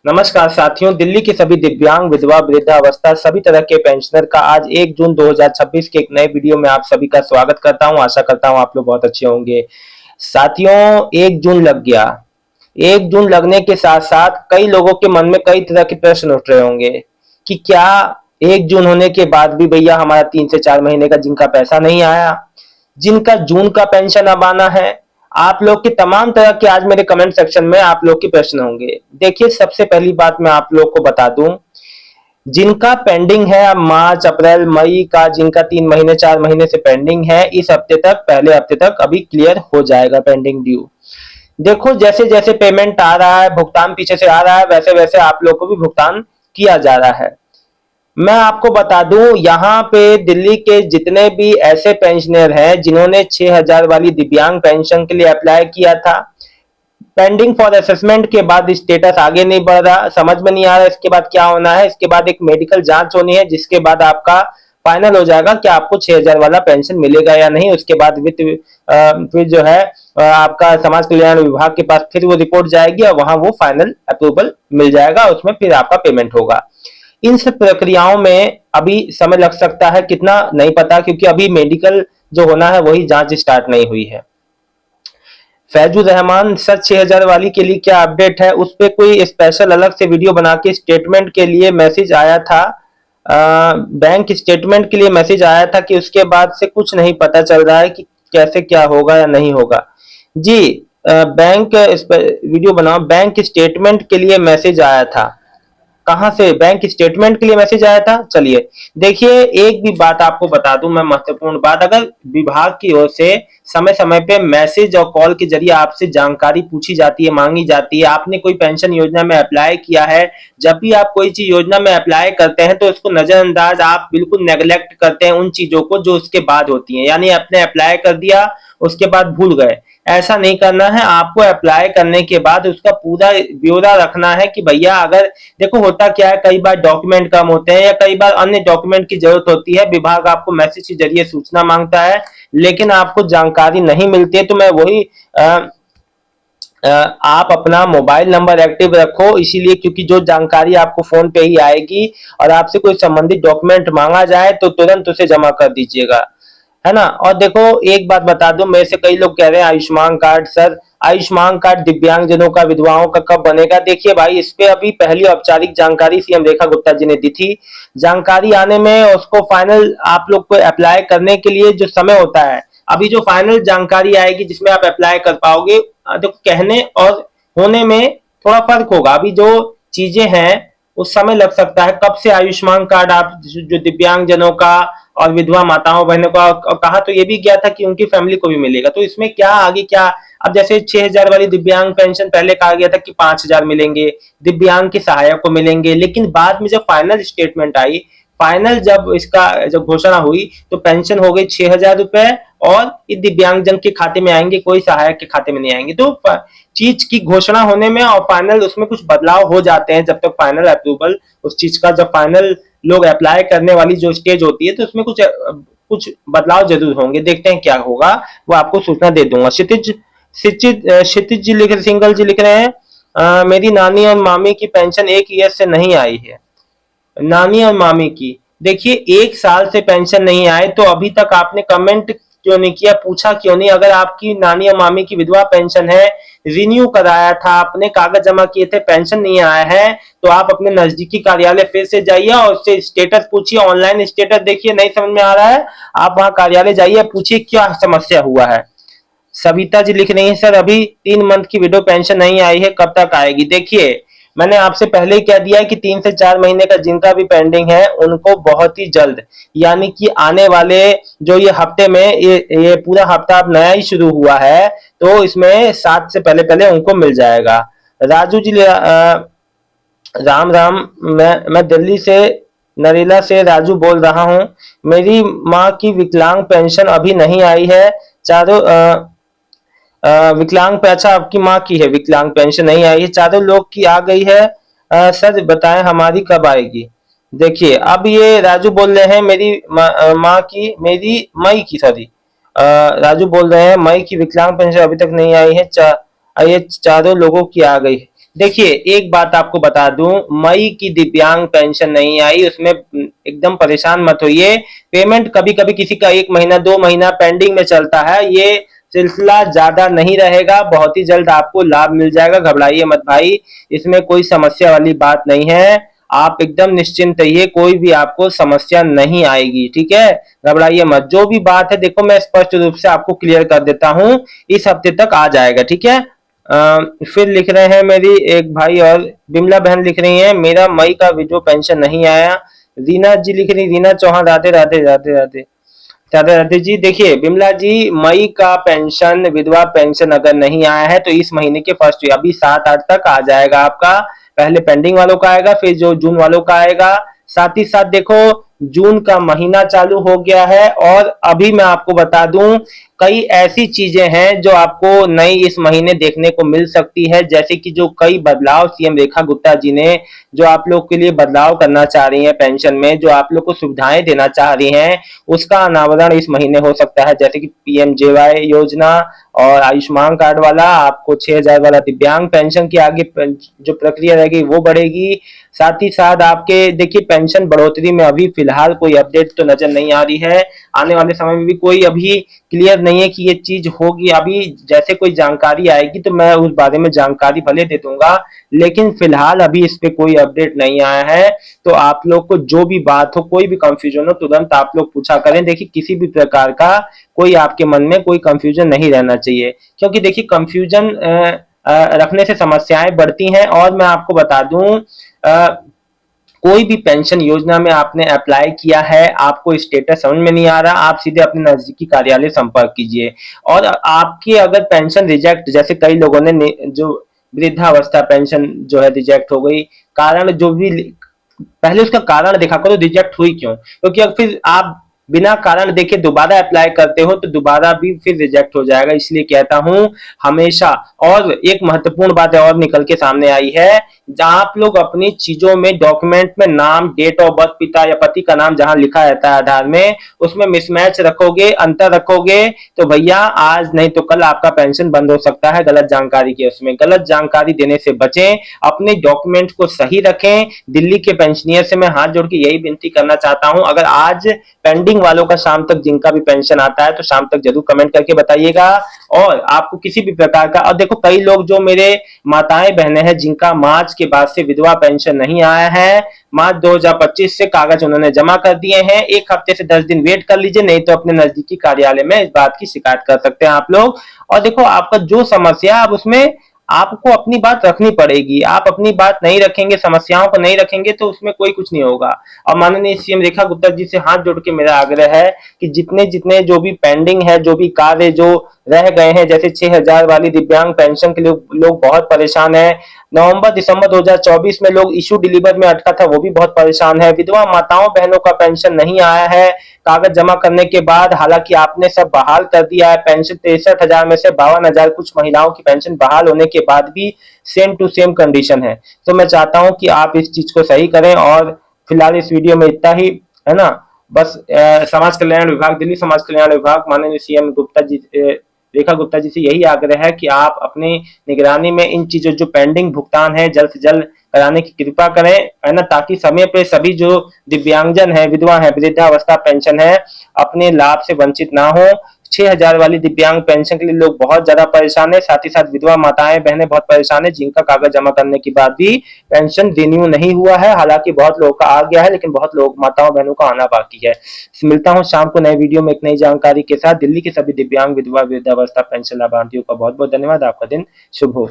नमस्कार साथियों, दिल्ली के सभी दिव्यांग, विधवा, वृद्धावस्था सभी तरह के पेंशनर का आज 1 जून 2026 के एक नए वीडियो में आप सभी का स्वागत करता हूं। आशा करता हूं आप लोग बहुत अच्छे होंगे। साथियों, 1 जून लग गया। 1 जून लगने के साथ-साथ कई लोगों के मन में कई तरह के प्रश्न उठ रहे होंगे कि क्या 1 जून होने के बाद भी भैया हमारा 3 से 4 महीने का जिनका पैसा नहीं आया, जिनका जून का पेंशन अब आना है, आप लोग के तमाम तरह के आज मेरे कमेंट सेक्शन में आप लोग के प्रश्न होंगे। देखिए, सबसे पहली बात मैं आप लोग को बता दूं, जिनका पेंडिंग है अब मार्च, अप्रैल, मई का, जिनका 3 महीने 4 महीने से पेंडिंग है, इस हफ्ते तक, पहले हफ्ते तक अभी क्लियर हो जाएगा पेंडिंग ड्यू। देखो, जैसे जैसे पेमेंट आ रहा है, भुगतान पीछे से आ रहा है, वैसे वैसे आप लोग को भी भुगतान किया जा रहा है। मैं आपको बता दूं, यहाँ पे दिल्ली के जितने भी ऐसे पेंशनर हैं जिन्होंने 6,000 वाली दिव्यांग पेंशन के लिए अप्लाई किया था, पेंडिंग फॉर असेसमेंट के बाद स्टेटस आगे नहीं बढ़ रहा, समझ में नहीं आ रहा इसके बाद क्या होना है। इसके बाद एक मेडिकल जांच होनी है, जिसके बाद आपका फाइनल हो जाएगा कि आपको 6,000 वाला पेंशन मिलेगा या नहीं। उसके बाद फिर जो है आपका समाज कल्याण विभाग के पास फिर वो रिपोर्ट जाएगी और वहां वो फाइनल अप्रूवल मिल जाएगा, उसमें फिर आपका पेमेंट होगा। इन सब प्रक्रियाओं में अभी समय लग सकता है, कितना नहीं पता, क्योंकि अभी मेडिकल जो होना है वही जांच स्टार्ट नहीं हुई है। फैजुर रहमान सर 6,000 वाली के लिए क्या अपडेट है, उस पर कोई स्पेशल अलग से वीडियो बना के स्टेटमेंट के लिए मैसेज आया था, बैंक स्टेटमेंट के लिए मैसेज आया था कि उसके बाद से कुछ नहीं पता चल रहा है कि कैसे क्या होगा या नहीं होगा। जी, बैंक वीडियो बनाओ, बैंक स्टेटमेंट के लिए मैसेज आया था। कहां से बैंक स्टेटमेंट के लिए मैसेज आया था? चलिए देखिए, एक भी बात आपको बता दूं मैं, महत्वपूर्ण बात, अगर विभाग की ओर से समय समय पे मैसेज और कॉल के जरिए आपसे जानकारी पूछी जाती है, मांगी जाती है, आपने कोई पेंशन योजना में अप्लाई किया है, जब भी आप कोई चीज योजना में अप्लाई करते हैं तो उसको नजरअंदाज आप बिल्कुल नेग्लेक्ट करते हैं उन चीजों को जो उसके बाद होती है, यानी आपने अप्लाई कर दिया उसके बाद भूल गए। ऐसा नहीं करना है, आपको अप्लाई करने के बाद उसका पूरा ब्यौरा रखना है कि भैया, अगर देखो होता क्या है, कई बार डॉक्यूमेंट कम होते हैं या कई बार अन्य डॉक्यूमेंट की जरूरत होती है, विभाग आपको मैसेज के जरिए सूचना मांगता है लेकिन आपको जानकारी नहीं मिलती है। तो मैं वही आप अपना मोबाइल नंबर एक्टिव रखो, इसीलिए क्योंकि जो जानकारी आपको फोन पे ही आएगी और आपसे कोई संबंधित डॉक्यूमेंट मांगा जाए तो तुरंत उसे जमा कर दीजिएगा, है ना। और देखो, एक बात बता दूं, मेरे से कई लोग कह रहे हैं Ayushman card, sir Ayushman card दिव्यांगजनों का, विधवाओं का कब बनेगा? देखिए भाई, इस पे अभी पहली औपचारिक जानकारी सीएम रेखा गुप्ता जी ने दी थी। जानकारी आने में उसको फाइनल आप लोग को अप्लाई करने के लिए जो समय होता है, अभी जो फाइनल जानकारी आएगी जिसमें आप अप्लाई कर पाओगे, देखो कहने और होने में थोड़ा फर्क होगा। अभी जो चीजें हैं उस समय लग सकता है। कब से आयुष्मान कार्ड आप जो दिव्यांग जनों का और विधवा माताओं बहनों का, कहा तो ये भी गया था कि उनकी फैमिली को भी मिलेगा, तो इसमें क्या आगे क्या, अब जैसे 6,000 वाली दिव्यांग पेंशन पहले कहा गया था कि 5,000 मिलेंगे, दिव्यांग के सहायक को मिलेंगे, लेकिन बाद में जब फाइनल स्टेटमेंट आई, फाइनल जब इसका जब घोषणा हुई तो पेंशन हो गई 6,000 रुपए, और दिव्यांगजन के खाते में आएंगे, कोई सहायक के खाते में नहीं आएंगे। तो चीज की घोषणा होने में और फाइनल उसमें कुछ बदलाव हो जाते हैं, जब तक फाइनल अप्रूवल उस चीज का, जब फाइनल लोग अप्लाई करने वाली जो स्टेज होती है तो उसमें कुछ कुछ बदलाव जरूर होंगे। देखते हैं क्या होगा, वो आपको सूचना दे दूंगा। क्षितिज जी लिख, सिंगल जी लिख रहे हैं, मेरी नानी और मामी की पेंशन 1 ईयर से नहीं आई है। नानी और मामी की, देखिए 1 साल से पेंशन नहीं आए तो अभी तक आपने कमेंट क्यों नहीं किया, पूछा क्यों नहीं? अगर आपकी नानी और मामी की विधवा पेंशन है, रिन्यू कराया था आपने, कागज जमा किए थे, पेंशन नहीं आया है, तो आप अपने नजदीकी कार्यालय फिर से जाइए और उससे स्टेटस पूछिए, ऑनलाइन स्टेटस देखिए, नहीं समझ में आ रहा है आप वहां कार्यालय जाइए, पूछिए क्या समस्या हुआ है। सविता जी लिख रही है, सर अभी 3 मंथ की विडो पेंशन नहीं आई है, कब तक आएगी? देखिए, मैंने आपसे पहले ही कह दिया है कि 3 से 4 महीने का जिनका भी पेंडिंग है उनको बहुत ही जल्द, यानी कि आने वाले जो ये हफ्ते में, ये पूरा हफ्ता अब नया ही शुरू हुआ है तो इसमें 7 से पहले पहले उनको मिल जाएगा। राजू जी, राम राम, मैं दिल्ली से, नरेला से राजू बोल रहा हूँ। मेरी माँ की विकलांग पेंशन अभी नहीं आई है, चारों विकलांग पे, अच्छा आपकी माँ की है विकलांग पेंशन नहीं आई है, चारों लोग की आ गई है, सर बताएं हमारी कब आएगी? देखिए, अब ये राजू बोल रहे हैं मेरी माँ की, मेरी मई की, सॉरी, राजू बोल रहे हैं मई की विकलांग पेंशन अभी तक नहीं आई है, ये चारों लोगों की आ गई है। देखिए, एक बात आपको बता दूं, मई की दिव्यांग पेंशन नहीं आई, उसमें एकदम परेशान मत होइए। पेमेंट कभी कभी किसी का 1 महीना 2 महीना पेंडिंग में चलता है, ये सिलसिला ज्यादा नहीं रहेगा, बहुत ही जल्द आपको लाभ मिल जाएगा, घबराइए मत भाई। इसमें कोई समस्या वाली बात नहीं है, आप एकदम निश्चिंत रहिए, कोई भी आपको समस्या नहीं आएगी, ठीक है। घबराइए मत, जो भी बात है देखो मैं स्पष्ट रूप से आपको क्लियर कर देता हूँ, इस हफ्ते तक आ जाएगा, ठीक है। फिर लिख रहे हैं मेरी एक भाई, और बिमला बहन लिख रही हैं मेरा मई का विडो पेंशन नहीं आया। रीना जी लिख रही, रीना चौहान, राधे राधे राधे राधे राधे राधे जी। देखिए बिमला जी, मई का पेंशन विधवा पेंशन अगर नहीं आया है तो इस महीने के फर्स्ट अभी 7-8 तक आ जाएगा आपका। पहले पेंडिंग वालों का आएगा, फिर जो जून वालों का आएगा। साथ ही साथ देखो, जून का महीना चालू हो गया है, और अभी मैं आपको बता दूं कई ऐसी चीजें हैं जो आपको नई इस महीने देखने को मिल सकती है, जैसे कि जो कई बदलाव सीएम रेखा गुप्ता जी ने जो आप लोग के लिए बदलाव करना चाह रही हैं पेंशन में, जो आप लोग को सुविधाएं देना चाह रही हैं, उसका अनावरण इस महीने हो सकता है। जैसे कि पीएमजेवाई योजना और आयुष्मान कार्ड वाला, आपको 6,000 वाला दिव्यांग पेंशन की आगे जो प्रक्रिया रहेगी वो बढ़ेगी। साथ ही साथ आपके देखिए पेंशन बढ़ोतरी में अभी फिलहाल कोई अपडेट तो नजर नहीं आ रही है, आने वाले समय में भी कोई अभी क्लियर नहीं है कि ये चीज होगी। अभी जैसे कोई जानकारी आएगी तो मैं उस बारे में जानकारी भले दे दूंगा, लेकिन फिलहाल अभी इस पे कोई अपडेट नहीं आया है। तो आप लोग को जो भी बात हो, कोई भी कंफ्यूजन हो, तुरंत आप लोग पूछा करें। देखिए किसी भी प्रकार का कोई आपके मन में कोई कंफ्यूजन नहीं रहना चाहिए, क्योंकि देखिए कंफ्यूजन रखने से समस्याएं बढ़ती हैं। और मैं आपको बता दूं, कोई भी पेंशन योजना में आपने अप्लाई किया है, आपको स्टेटस समझ में नहीं आ रहा, आप सीधे अपने नजदीकी कार्यालय संपर्क कीजिए। और आपकी अगर पेंशन रिजेक्ट, जैसे कई लोगों ने जो वृद्धावस्था पेंशन जो है रिजेक्ट हो गई, कारण जो भी, पहले उसका कारण देखा करो रिजेक्ट हुई क्यों, क्योंकि अब फिर आप बिना कारण देखे दोबारा अप्लाई करते हो तो दोबारा भी फिर रिजेक्ट हो जाएगा। इसलिए कहता हूं हमेशा। और एक महत्वपूर्ण बात और निकल के सामने आई है, जहां आप लोग अपनी चीजों में डॉक्यूमेंट में नाम, डेट ऑफ बर्थ, पिता या पति का नाम जहां लिखा रहता है आधार में, उसमें मिसमैच रखोगे, अंतर रखोगे, तो भैया आज नहीं तो कल आपका पेंशन बंद हो सकता है। गलत जानकारी के उसमें गलत जानकारी देने से बचें, अपने डॉक्यूमेंट को सही रखें। दिल्ली के पेंशनियर से मैं हाथ जोड़ के यही विनती करना चाहता हूं, अगर आज पेंडिंग वालों का शाम तक जिनका भी पेंशन आता है तो शाम तक जरूर कमेंट करके बताइएगा। और आपको किसी भी प्रकार का, और देखो कई लोग जो मेरे माताएं बहनें हैं जिनका मार्च के बाद से विधवा पेंशन नहीं आया है, मार्च 2025 से कागज उन्होंने जमा कर दिए हैं, 1 हफ्ते से 10 दिन वेट कर लीजिए, नहीं तो अपने नजदीकी कार्यालय में इस बात की शिकायत कर सकते हैं आप लोग। और देखो आपका जो समस्या, अब उसमें आपको अपनी बात रखनी पड़ेगी। आप अपनी बात नहीं रखेंगे, समस्याओं को नहीं रखेंगे तो उसमें कोई कुछ नहीं होगा। और माननीय सीएम रेखा गुप्ता जी से हाथ जोड़ के मेरा आग्रह है कि जितने जितने जो भी पेंडिंग है, जो भी कार्य जो रह गए हैं, जैसे 6,000 वाली दिव्यांग पेंशन के लिए लोग बहुत परेशान है, नवंबर दिसंबर 2024 में लोग इशू डिलीवर में अटका था, वो भी बहुत परेशान है। विधवा माताओं बहनों का पेंशन नहीं आया है कागज जमा करने के बाद, हालांकि आपने सब बहाल कर दिया है पेंशन, 63,000 में से 52,000 कुछ महिलाओं की पेंशन बहाल होने के बाद भी सेम टू सेम कंडीशन है। तो मैं चाहता हूं कि आप इस चीज को सही करें। और फिलहाल इस वीडियो में इतना ही, है ना। बस समाज कल्याण विभाग, दिल्ली समाज कल्याण विभाग, माननीय सीएम गुप्ता जी, रेखा गुप्ता जी से यही आग्रह है कि आप अपनी निगरानी में इन चीजों जो पेंडिंग भुगतान है जल्द से जल्द कराने की कृपा करें, है ना, ताकि समय पे सभी जो दिव्यांगजन है, विधवा है, वृद्धावस्था पेंशन है, अपने लाभ से वंचित ना हो। 6,000 वाली दिव्यांग पेंशन के लिए लोग बहुत ज्यादा परेशान है, साथ ही साथ विधवा माताएं बहनें बहुत परेशान है, जिनका कागज जमा करने के बाद भी पेंशन रिन्यू नहीं हुआ है। हालांकि बहुत लोगों का आ गया है, लेकिन बहुत लोग माताओं बहनों का आना बाकी है। मिलता हूं शाम को नए वीडियो में एक नई जानकारी के साथ। दिल्ली के सभी दिव्यांग, विधवा, वृद्धावस्था पेंशन लाभार्थियों का बहुत बहुत धन्यवाद। आपका दिन शुभ हो।